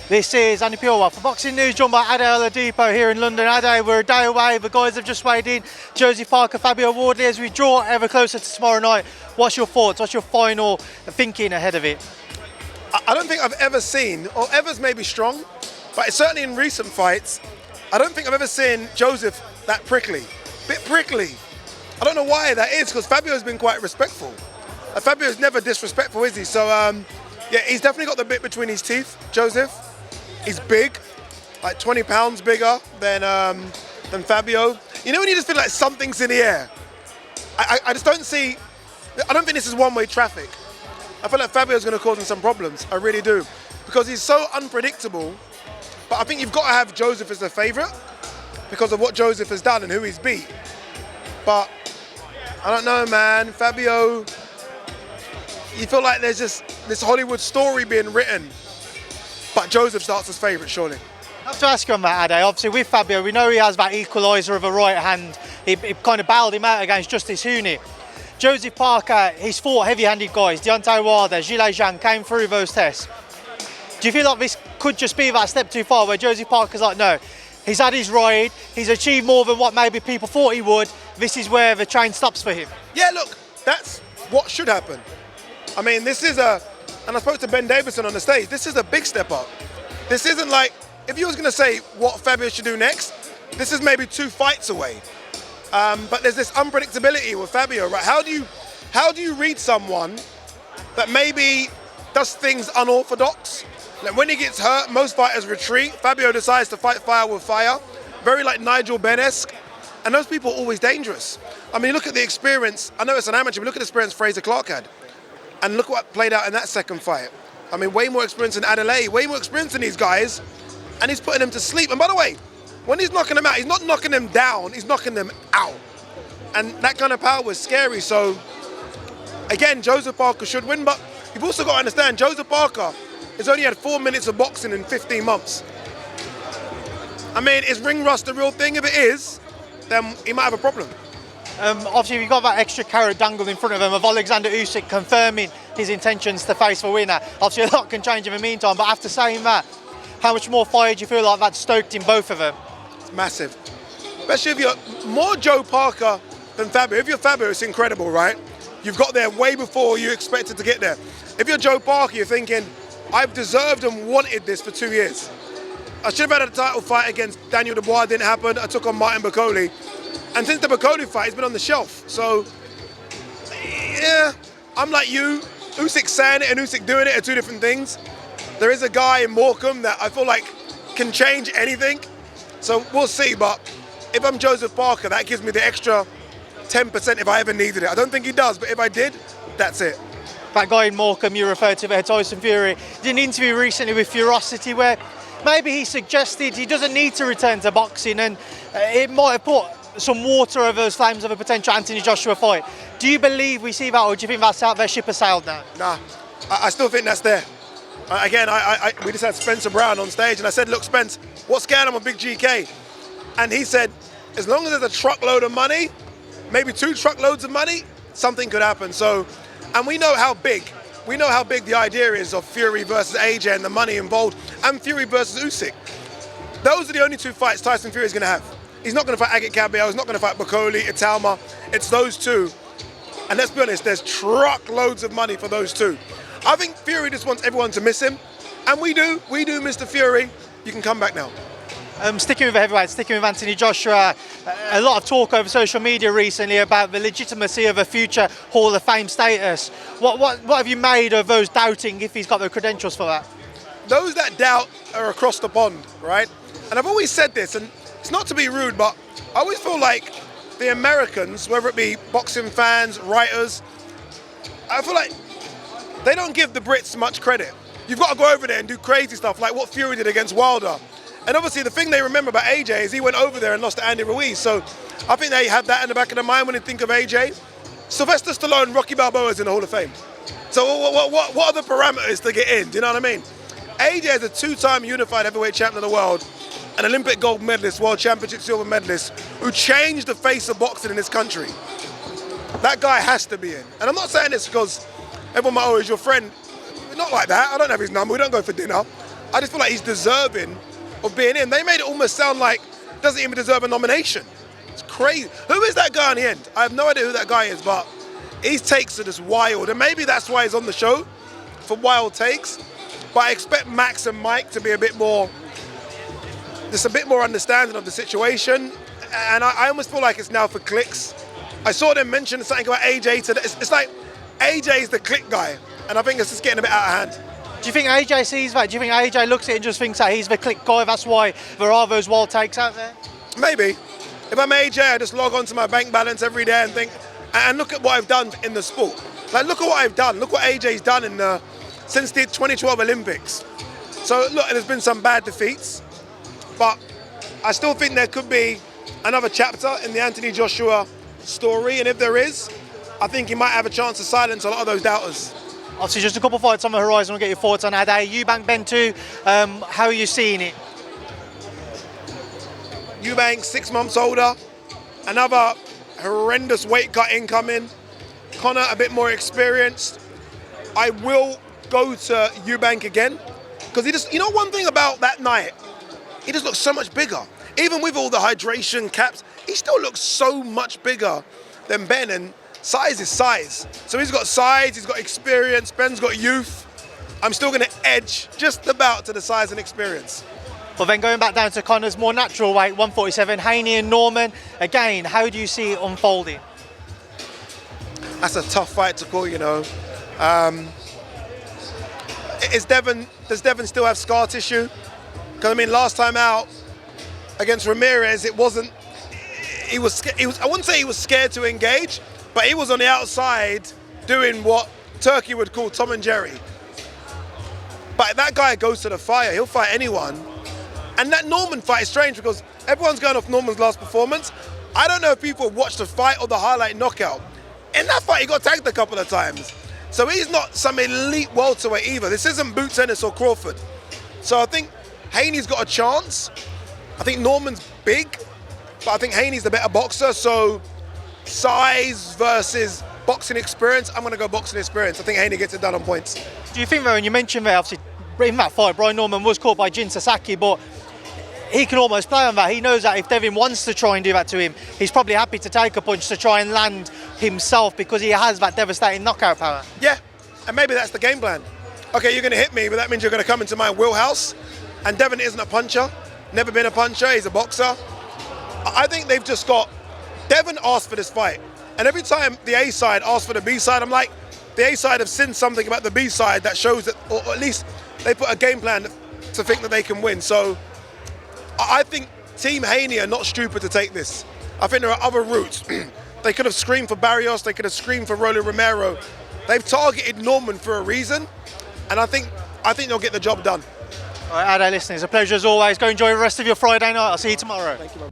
This is Andi Purewal for Boxing News, joined by Ade Oladipo here in London. Ade, we're a day away. The guys have just weighed in. Joseph Parker, Fabio Wardley, as we draw ever closer to tomorrow night. What's your thoughts? What's your final thinking ahead of it? I don't think I've ever seen, or ever's maybe strong, but certainly in recent fights, I don't think I've ever seen Joseph that prickly. Bit prickly. I don't know why that is, because Fabio's been quite respectful. Fabio's never disrespectful, is he? So, yeah, he's definitely got the bit between his teeth, Joseph. He's big, like 20 pounds bigger than Fabio. You know when you just feel like something's in the air? I just don't see, I don't think this is one-way traffic. I feel like Fabio's going to cause him some problems, I really do. Because he's so unpredictable, but I think you've got to have Joseph as a favourite because of what Joseph has done and who he's beat. But, I don't know, man, Fabio, you feel like there's just this Hollywood story being written. But Joseph starts as favourite, surely. I have to ask you on that, Ade. Obviously, with Fabio, we know he has that equaliser of a right hand. He kind of bailed him out against Justice Haney. Joseph Parker, he's fought heavy-handed guys. Deontay Wilder, Zhilei Zhang came through those tests. Do you feel like this could just be that step too far, where Joseph Parker's like, no, he's had his ride, he's achieved more than what maybe people thought he would. This is where the train stops for him. Yeah, look, that's what should happen. I mean, this is and I spoke to Ben Davison on the stage, this is a big step up. This isn't like, if you was going to say what Fabio should do next, this is maybe 2 fights away. But there's this unpredictability with Fabio, right? How do you read someone that maybe does things unorthodox? Like when he gets hurt, most fighters retreat. Fabio decides to fight fire with fire, very like Nigel Benn-esque. And those people are always dangerous. I mean, look at the experience. I know it's an amateur, but look at the experience Fraser Clark had. And look what played out in that second fight. I mean, way more experience than Adelaide, way more experience than these guys, and he's putting them to sleep. And by the way, when he's knocking them out, he's not knocking them down, he's knocking them out. And that kind of power is scary. So, again, Joseph Parker should win, but you've also got to understand, Joseph Parker has only had 4 minutes of boxing in 15 months. I mean, is ring rust the real thing? If it is, then he might have a problem. Obviously, we've got that extra carrot dangled in front of him of Alexander Usyk confirming his intentions to face the winner. Obviously, a lot can change in the meantime, but after saying that, how much more fire do you feel like that's stoked in both of them? It's massive. Especially if you're more Joe Parker than Fabio. If you're Fabio, it's incredible, right? You've got there way before you expected to get there. If you're Joe Parker, you're thinking, I've deserved and wanted this for 2 years. I should have had a title fight against Daniel Dubois, didn't happen. I took on Martin Bakole. And since the Bakole fight, he's been on the shelf. So, yeah, I'm like you. Usyk saying it and Usyk doing it are 2 different things. There is a guy in Morecambe that I feel like can change anything. So we'll see. But if I'm Joseph Parker, that gives me the extra 10% if I ever needed it. I don't think he does, but if I did, that's it. That guy in Morecambe you referred to there, Tyson Fury, did an interview recently with Ferocity where maybe he suggested he doesn't need to return to boxing, and it might have put some water over those flames of a potential Anthony Joshua fight. Do you believe we see that, or do you think that's out, their ship has sailed now? Nah, I still think that's there. Again, we just had Spencer Brown on stage, and I said, look, Spence, what's going on with Big GK? And he said, as long as there's a truckload of money, maybe 2 truckloads of money, something could happen. So, and we know how big the idea is of Fury versus AJ and the money involved, and Fury versus Usyk. Those are the only 2 fights Tyson Fury is going to have. He's not going to fight Agit Cabello, he's not going to fight Bakole, Italma. It's those 2. And let's be honest, there's truckloads of money for those 2. I think Fury just wants everyone to miss him. And we do, Mr. Fury. You can come back now. Sticking with the heavyweight, sticking with Anthony Joshua, a lot of talk over social media recently about the legitimacy of a future Hall of Fame status. What have you made of those doubting if he's got the credentials for that? Those that doubt are across the pond, right? And I've always said this, and it's not to be rude, but I always feel like the Americans, whether it be boxing fans, writers, I feel like they don't give the Brits much credit. You've got to go over there and do crazy stuff like what Fury did against Wilder. And obviously the thing they remember about AJ is he went over there and lost to Andy Ruiz. So I think they have that in the back of their mind when they think of AJ. Sylvester Stallone, Rocky Balboa's in the Hall of Fame. So what are the parameters to get in? Do you know what I mean? AJ is a 2-time unified heavyweight champion of the world, an Olympic gold medalist, world championship silver medalist, who changed the face of boxing in this country. That guy has to be in. And I'm not saying this because everyone might, oh, he's your friend. Not like that. I don't have his number. We don't go for dinner. I just feel like he's deserving of being in. They made it almost sound like he doesn't even deserve a nomination. It's crazy. Who is that guy in the end? I have no idea who that guy is, but his takes are just wild. And maybe that's why he's on the show, for wild takes. But I expect Max and Mike to be a bit more understanding of the situation. And I almost feel like it's now for clicks. I saw them mention something about AJ today. It's like AJ is the click guy. And I think it's just getting a bit out of hand. Do you think AJ sees that? Do you think AJ looks at it and just thinks that he's the click guy? That's why there are those wild takes out there? Maybe. If I'm AJ, I just log on to my bank balance every day and think, and look at what I've done in the sport. Like, look at what I've done. Look what AJ's done since the 2012 Olympics. So, look, there's been some bad defeats, but I still think there could be another chapter in the Anthony Joshua story, and if there is, I think he might have a chance to silence a lot of those doubters. Obviously, just a couple of fights on the horizon. We'll get your thoughts on Ade. Eubank, Ben 2, how are you seeing it? Eubank, 6 months older, another horrendous weight cut incoming. Conor a bit more experienced. I will go to Eubank again because he just, you know, one thing about that night, he just looks so much bigger. Even with all the hydration caps, he still looks so much bigger than Ben, and size is size. So he's got size, he's got experience, Ben's got youth. I'm still going to edge just about to the size and experience. But then going back down to Conor's more natural weight, 147, Haney and Norman. Again, how do you see it unfolding? That's a tough fight to call, you know. Does Devon still have scar tissue? Because, I mean, last time out against Ramirez, he was, I wouldn't say he was scared to engage, but he was on the outside doing what Turkey would call Tom and Jerry. But if that guy goes to the fire, he'll fight anyone. And that Norman fight is strange because everyone's going off Norman's last performance. I don't know if people watched the fight or the highlight knockout. In that fight, he got tagged a couple of times. So he's not some elite welterweight either. This isn't Boots Ennis or Crawford. So I think Haney's got a chance. I think Norman's big, but I think Haney's the better boxer. So size versus boxing experience, I'm going to go boxing experience. I think Haney gets it done on points. Do you think, though, and you mentioned there, obviously, in that fight, Brian Norman was caught by Jin Sasaki, but he can almost play on that. He knows that if Devin wants to try and do that to him, he's probably happy to take a punch to try and land himself because he has that devastating knockout power. Yeah, and maybe that's the game plan. Okay, you're going to hit me, but that means you're going to come into my wheelhouse. And Devin isn't a puncher, never been a puncher, he's a boxer. I think they've just got, Devin asked for this fight. And every time the A side asks for the B side, I'm like, the A side have seen something about the B side that shows that, or at least they put a game plan to think that they can win. So I think Team Haney are not stupid to take this. I think there are other routes. They could have screamed for Barrios, they could have screamed for Rolly Romero. They've targeted Norman for a reason, and I think they'll get the job done. All right, Ade, listen, it's a pleasure as always. Go enjoy the rest of your Friday night. I'll see you tomorrow. Thank you, man.